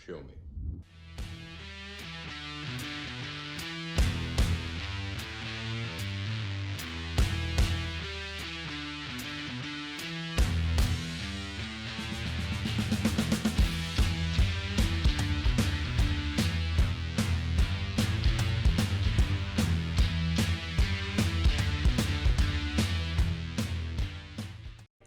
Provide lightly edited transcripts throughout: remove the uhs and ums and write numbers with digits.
Show me.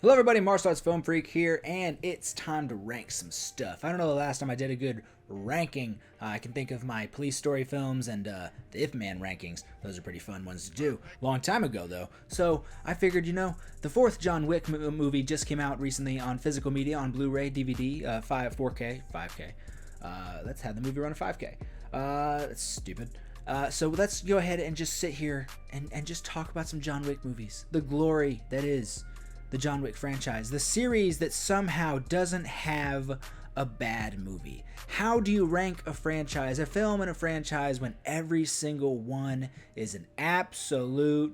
Hello everybody, Martial Arts Film Freak here, and it's time to rank some stuff. I don't know the last time I did a good ranking. I can think of my police story films and the If Man rankings. Those are pretty fun ones to do. Long time ago though. So I figured, the fourth John Wick movie just came out recently on physical media, on Blu-ray, DVD, 4K, 5K. Let's have the movie run a 5K. That's stupid. So let's go ahead and just sit here and just talk about some John Wick movies. The glory that is the John Wick franchise, the series that somehow doesn't have a bad movie. How do you rank a franchise, a film and a franchise, when every single one is an absolute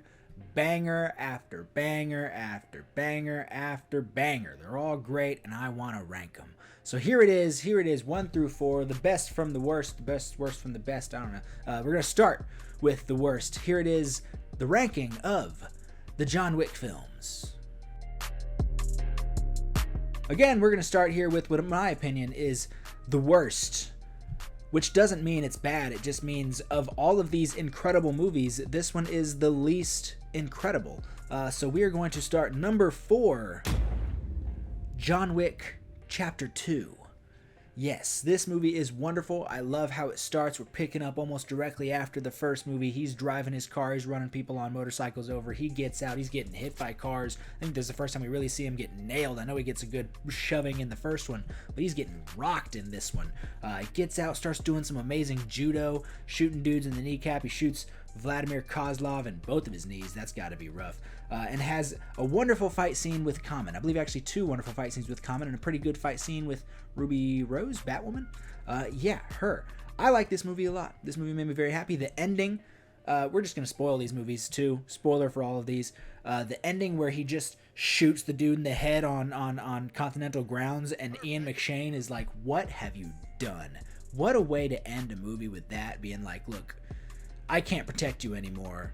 banger after banger after banger after banger? They're all great, and I want to rank them. So here it is, 1 through 4, the best from the worst, the best, worst from the best, I don't know. We're going to start with the worst. Here it is, the ranking of the John Wick films. Again, we're going to start here with what, in my opinion, is the worst, which doesn't mean it's bad. It just means of all of these incredible movies, this one is the least incredible. So we are going to start number 4, John Wick Chapter 2. Yes, this movie is wonderful. I love how it starts. We're picking up almost directly after the first movie. He's driving his car. He's running people on motorcycles over. He gets out. He's getting hit by cars. I think this is the first time we really see him get nailed. I know he gets a good shoving in the first one, but he's getting rocked in this one. He gets out, starts doing some amazing judo, shooting dudes in the kneecap. He shoots Vladimir Kozlov in both of his knees. That's got to be rough. And has a wonderful fight scene with Common. I believe actually 2 wonderful fight scenes with Common and a pretty good fight scene with Ruby Rose, Batwoman. Yeah, her. I like this movie a lot. This movie made me very happy. The ending, we're just going to spoil these movies too. Spoiler for all of these. The ending where he just shoots the dude in the head on Continental grounds, and Ian McShane is like, what have you done? What a way to end a movie with that, being like, look, I can't protect you anymore.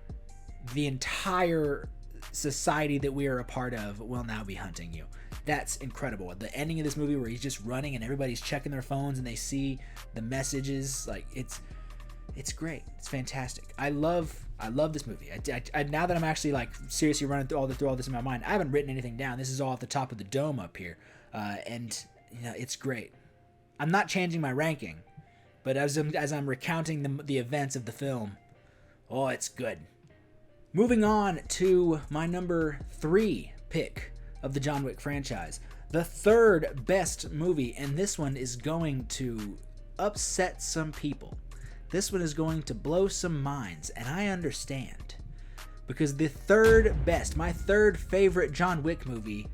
The entire society that we are a part of will now be hunting you. That's incredible. The ending of this movie where he's just running and everybody's checking their phones and they see the messages, like it's great. It's fantastic. I love this movie. I now that I'm actually like seriously running through all this in my mind, I haven't written anything down. This is all at the top of the dome up here, and it's great. I'm not changing my ranking, but as I'm recounting the events of the film, oh, it's good. Moving on to my number 3 pick of the John Wick franchise. The third best movie, and this one is going to upset some people. This one is going to blow some minds, and I understand. Because the third best, my third favorite John Wick movie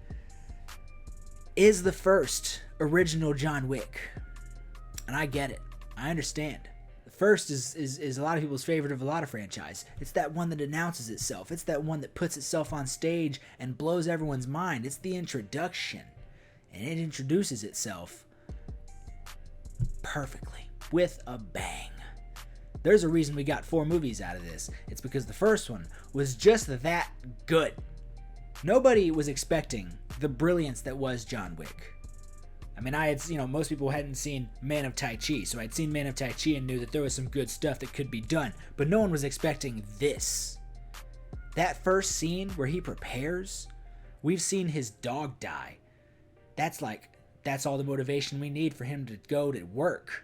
is the first original John Wick. And I get it. I understand. First is a lot of people's favorite of a lot of franchise. It's that one that announces itself. It's that one that puts itself on stage and blows everyone's mind. It's the introduction. And it introduces itself perfectly, with a bang. There's a reason we got 4 movies out of this. It's because the first one was just that good. Nobody was expecting the brilliance that was John Wick. I mean, I had, most people hadn't seen Man of Tai Chi, so I'd seen Man of Tai Chi and knew that there was some good stuff that could be done, but no one was expecting this. That first scene where he prepares, we've seen his dog die. That's all the motivation we need for him to go to work.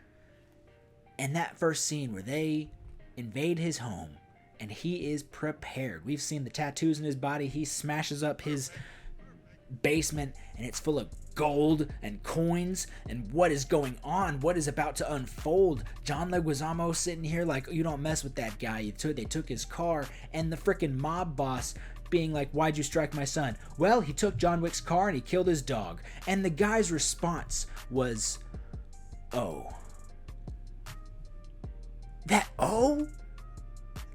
And that first scene where they invade his home and he is prepared. We've seen the tattoos in his body. He smashes up his basement and it's full of gold and coins, and what is going on, what is about to unfold. John Leguizamo sitting here like, you don't mess with that guy. They took his car, and the freaking mob boss being like, why'd you strike my son? Well, he took John Wick's car and he killed his dog. And the guy's response was, oh. That oh?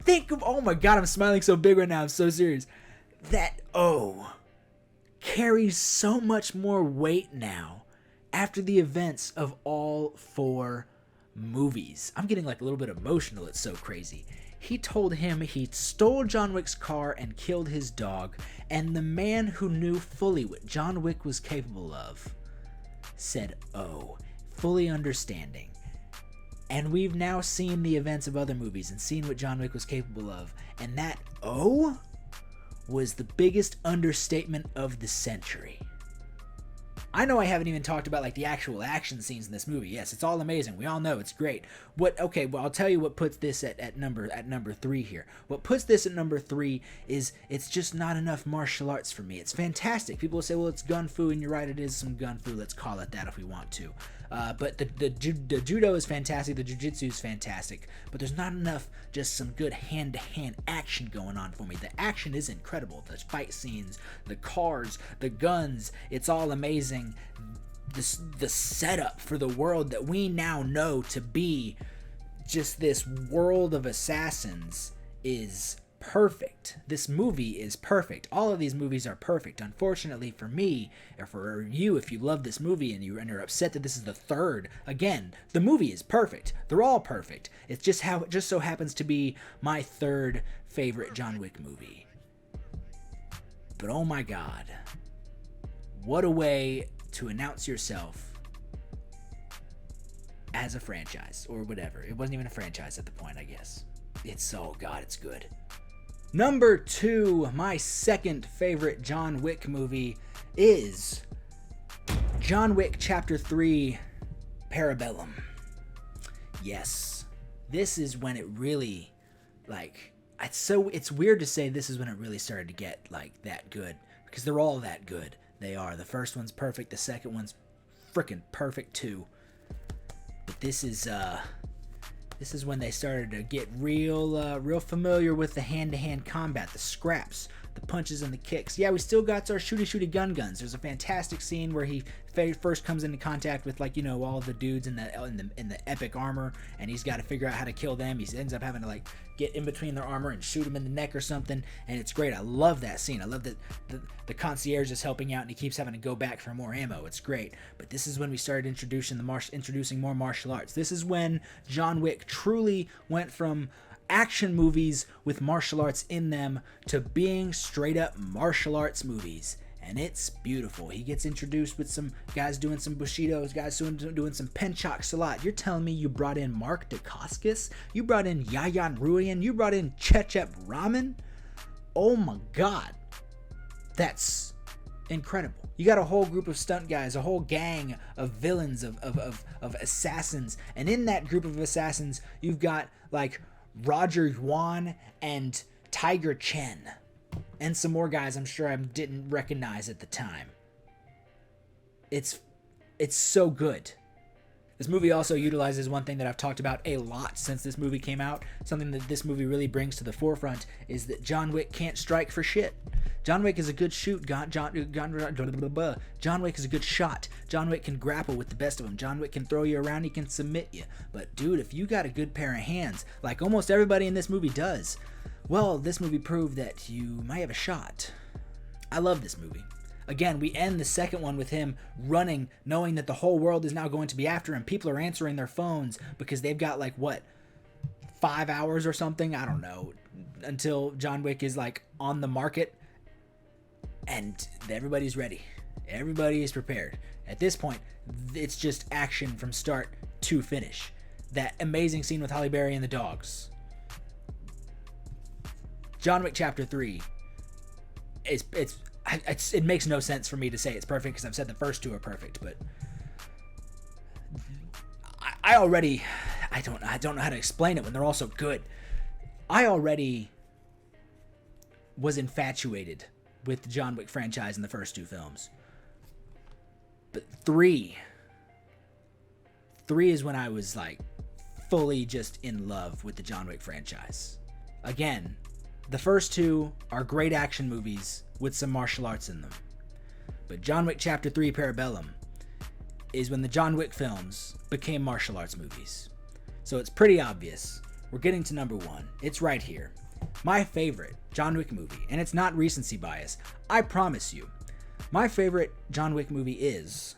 Think of, oh my god, I'm smiling so big right now, I'm so serious. That oh carries so much more weight now after the events of all 4 movies. I'm getting like a little bit emotional. It's so crazy. He told him he stole John Wick's car and killed his dog, and the man who knew fully what John Wick was capable of said, "Oh," fully understanding. And we've now seen the events of other movies and seen what John Wick was capable of, and that "oh" was the biggest understatement of the century. I know I haven't even talked about like the actual action scenes in this movie. Yes, it's all amazing. We all know it's great. Okay, well, I'll tell you what puts this at number 3 here. What puts this at number 3 is it's just not enough martial arts for me. It's fantastic. People will say, well, it's gun fu, and you're right, it is some gun fu. Let's call it that if we want to. But the judo is fantastic. The jiu-jitsu is fantastic. But there's not enough just some good hand-to-hand action going on for me. The action is incredible. The fight scenes, the cars, the guns, it's all amazing. The setup for the world that we now know to be just this world of assassins is perfect. This movie is perfect. All of these movies are perfect. Unfortunately for me, or for you, if you love this movie and you're upset that this is the third, again, the movie is perfect. They're all perfect. It's just how it just so happens to be my third favorite John Wick movie. But oh my God, what a way to announce yourself as a franchise or whatever. It wasn't even a franchise at the point, I guess. It's it's good. Number 2, my second favorite John Wick movie is John Wick Chapter 3, Parabellum. Yes, this is when it really, it's weird to say this is when it really started to get, that good, because they're all that good. They are. The first one's perfect, the second one's freaking perfect too. But this is when they started to get real familiar with the hand-to-hand combat, the scraps, the punches and the kicks. Yeah, we still got our shooty guns. There's a fantastic scene where he first comes into contact with all the dudes in the epic armor, and he's got to figure out how to kill them. He ends up having to get in between their armor and shoot them in the neck or something, and it's great. I love that scene. I love that the concierge is helping out and he keeps having to go back for more ammo. It's great. But this is when we started introducing more martial arts. This is when John Wick truly went from action movies with martial arts in them to being straight up martial arts movies, and it's beautiful. He gets introduced with some guys doing some bushidos, guys doing some penchak salat. You're telling me you brought in Mark Dacascos? You brought in Yayan Ruyan? You brought in Chechep Ramen? Oh my God, that's incredible. You got a whole group of stunt guys, a whole gang of villains, of assassins, and in that group of assassins, you've got Roger Yuan and Tiger Chen, and some more guys I'm sure I didn't recognize at the time. It's so good. This movie also utilizes one thing that I've talked about a lot since this movie came out. Something that this movie really brings to the forefront is that John Wick can't strike for shit. John Wick is a good shoot. John Wick is a good shot. John Wick can grapple with the best of them. John Wick can throw you around. He can submit you. But dude, if you got a good pair of hands, like almost everybody in this movie does, well, this movie proved that you might have a shot. I love this movie. Again, we end the second one with him running, knowing that the whole world is now going to be after him. People are answering their phones because they've got 5 hours or something, I don't know, until John Wick is on the market, and everybody's ready. Everybody is prepared. At this point, it's just action from start to finish. That amazing scene with Halle Berry and the dogs. John Wick Chapter 3 it makes no sense for me to say it's perfect because I've said the first 2 are perfect, but I don't know how to explain it when they're all so good. I already was infatuated with the John Wick franchise in the first 2 films. But 3 is when I was fully just in love with the John Wick franchise. Again, the first 2 are great action movies with some martial arts in them. But John Wick Chapter 3 Parabellum is when the John Wick films became martial arts movies. So it's pretty obvious. We're getting to number 1. It's right here. My favorite John Wick movie, and it's not recency bias. I promise you, my favorite John Wick movie is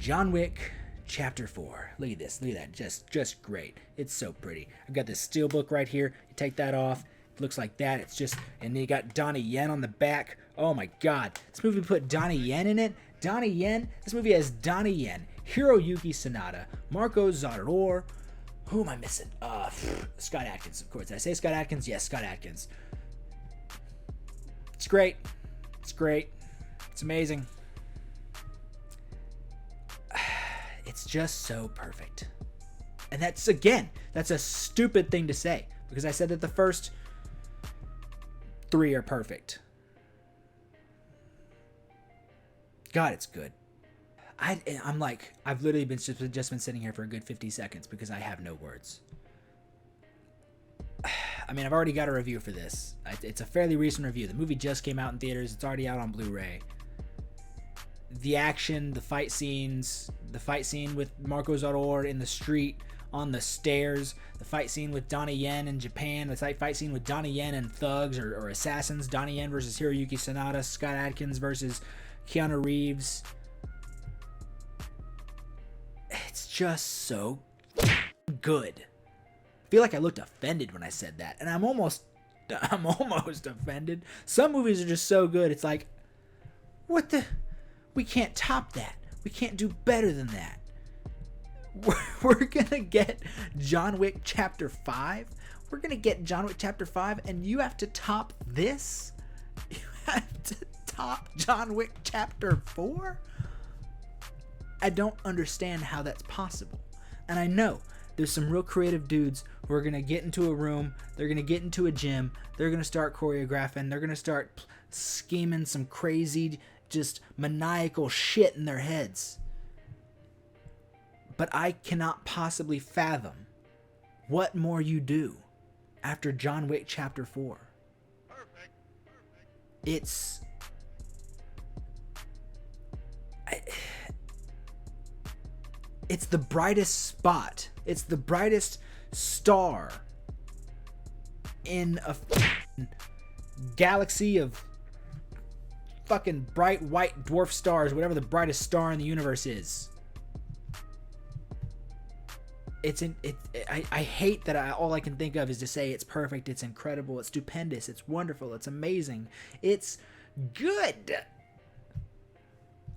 John Wick Chapter 4. Look at this. Look at that. Just great. It's so pretty. I've got this steelbook right here. You take that off. It looks like that. It's just... And then you got Donnie Yen on the back. Oh my god. This movie put Donnie Yen in it. Donnie Yen. This movie has Donnie Yen, Hiroyuki Sanada, Marco Zaror. Who am I missing? Scott Adkins, of course. Did I say Scott Adkins? Yes, Scott Adkins. It's great. It's great. It's amazing. It's just so perfect. And that's a stupid thing to say, because I said that the first 3 are perfect. God, it's good. I'm like, I've literally just been sitting here for a good 50 seconds because I have no words. I mean, I've already got a review for this. It's a fairly recent review. The movie just came out in theaters. It's already out on Blu-ray. The action, the fight scene with Marco Zaror in the street, on the stairs, the fight scene with Donnie Yen in Japan, the fight scene with Donnie Yen and thugs or assassins, Donnie Yen versus Hiroyuki Sanada, Scott Adkins versus Keanu Reeves. It's just so good. I feel like I looked offended when I said that, and I'm almost offended. Some movies are just so good. It's like, what the... We can't top that. We can't do better than that. We're gonna get John Wick Chapter 5. We're gonna get John Wick Chapter 5, and you have to top this? You have to top John Wick Chapter 4? I don't understand how that's possible. And I know there's some real creative dudes who are gonna get into a room, they're gonna get into a gym, they're gonna start choreographing, they're gonna start scheming some crazy, just maniacal shit in their heads. But I cannot possibly fathom what more you do after John Wick Chapter 4. Perfect. It's the brightest spot. It's the brightest star in a galaxy of fucking bright white dwarf stars, whatever the brightest star in the universe is. I hate that all I can think of is to say it's perfect, it's incredible, it's stupendous, it's wonderful, it's amazing, it's good.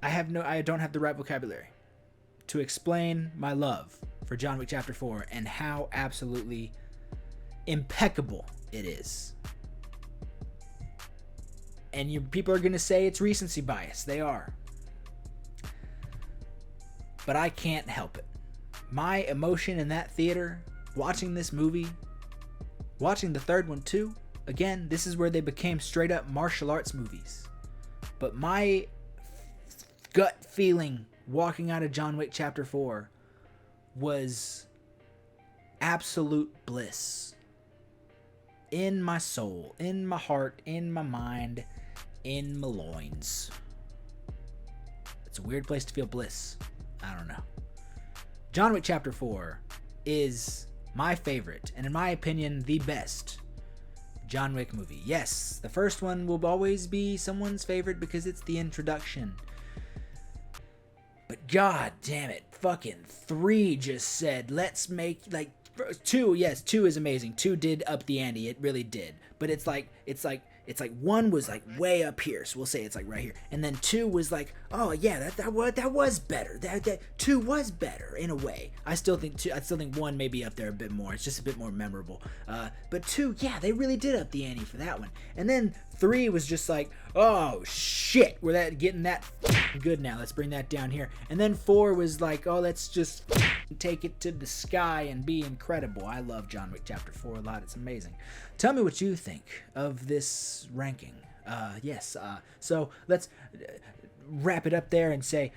I don't have the right vocabulary to explain my love for John Wick Chapter 4 and how absolutely impeccable it is. And people are going to say it's recency bias. They are. But I can't help it. My emotion in that theater, watching this movie, watching the third one too. Again, this is where they became straight up martial arts movies. But my gut feeling walking out of John Wick Chapter 4 was absolute bliss. In my soul, in my heart, in my mind, in my loins. It's a weird place to feel bliss. I don't know. John Wick Chapter 4 is my favorite, and in my opinion, the best John Wick movie. Yes, the first one will always be someone's favorite because it's the introduction. But god damn it, fucking 3 just said, let's make, like, 2, yes, 2 is amazing. 2 did up the ante, it really did. But it's like 1 was like way up here, so we'll say it's like right here, and then 2 was like, oh yeah, that was better. That 2 was better in a way. I still think 1 may be up there a bit more. It's just a bit more memorable. But 2, yeah, they really did up the ante for that one. And then 3 was just like, oh shit, we're getting that good now. Let's bring that down here. And then 4 was like, oh, let's just take it to the sky and be incredible. I love John Wick Chapter 4 a lot. It's amazing. Tell me what you think of this ranking. So let's wrap it up there and say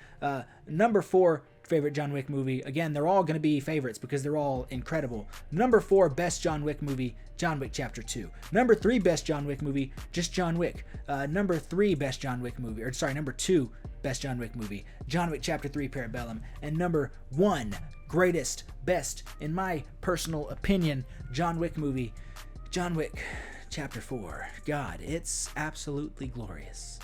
number 4 favorite John Wick movie. Again, they're all going to be favorites because they're all incredible. Number 4 best John Wick movie, John Wick Chapter 2. Number 3 best John Wick movie, just John Wick. Number 3 best John Wick movie, number 2 best John Wick movie, John Wick Chapter 3 Parabellum. And number 1 greatest, best, in my personal opinion, John Wick movie, John Wick Chapter 4. God, it's absolutely glorious.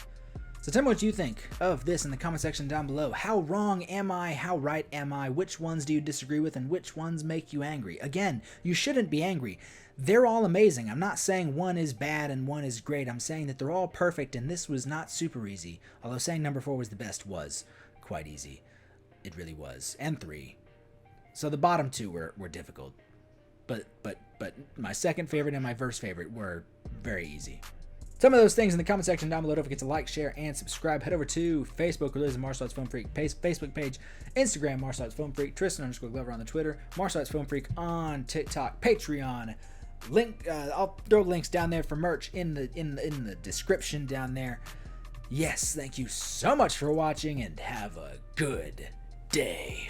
So tell me what you think of this in the comment section down below. How wrong am I? How right am I? Which ones do you disagree with and which ones make you angry? Again, you shouldn't be angry. They're all amazing. I'm not saying one is bad and one is great. I'm saying that they're all perfect and this was not super easy. Although saying number 4 was the best was quite easy. It really was. And 3. So the bottom 2 were difficult. But my second favorite and my first favorite were very easy. Some of those things in the comment section down below. Don't forget to like, share, and subscribe. Head over to Facebook, where there's a Martial Arts Film Freak Facebook page, Instagram, Martial Arts Film Freak, Tristan_Glover on the Twitter, Martial Arts Film Freak on TikTok, Patreon. Link, I'll throw links down there for merch in the description down there. Yes, thank you so much for watching, and have a good day.